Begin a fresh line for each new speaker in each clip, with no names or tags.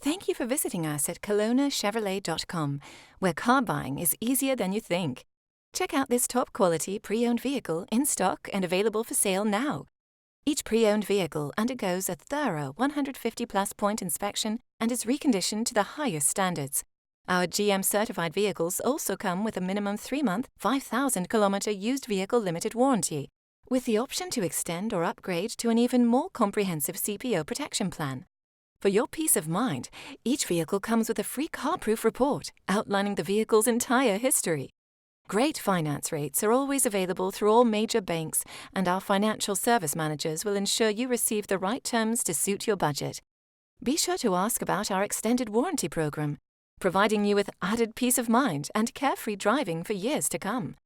Thank you for visiting us at KelownaChevrolet.com, where car buying is easier than you think. Check out this top-quality pre-owned vehicle in stock and available for sale now. Each pre-owned vehicle undergoes a thorough 150-plus point inspection and is reconditioned to the highest standards. Our GM-certified vehicles also come with a minimum 3-month, 5,000-kilometer used vehicle limited warranty, with the option to extend or upgrade to an even more comprehensive CPO protection plan. For your peace of mind, each vehicle comes with a free car-proof report outlining the vehicle's entire history. Great finance rates are always available through all major banks, and our financial service managers will ensure you receive the right terms to suit your budget. Be sure to ask about our extended warranty program, providing you with added peace of mind and carefree driving for years to come.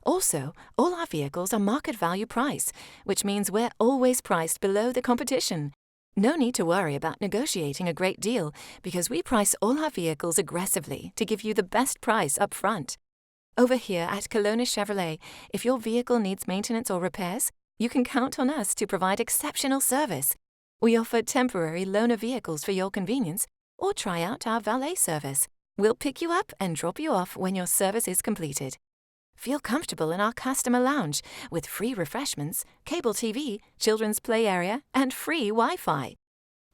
Also, all our vehicles are market value price, which means we're always priced below the competition. No need to worry about negotiating a great deal, because we price all our vehicles aggressively to give you the best price up front. Over here at Kelowna Chevrolet, if your vehicle needs maintenance or repairs, you can count on us to provide exceptional service. We offer temporary loaner vehicles for your convenience, or try out our valet service. We'll pick you up and drop you off when your service is completed. Feel comfortable in our customer lounge with free refreshments, cable TV, children's play area, and free Wi-Fi.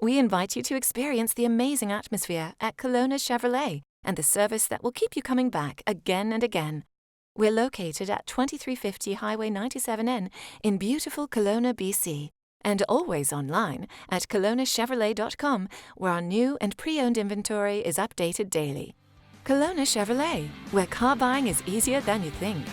We invite you to experience the amazing atmosphere at Kelowna Chevrolet and the service that will keep you coming back again and again. We're located at 2350 Highway 97N in beautiful Kelowna, BC, and always online at KelownaChevrolet.com, where our new and pre-owned inventory is updated daily. Kelowna Chevrolet, where car buying is easier than you think.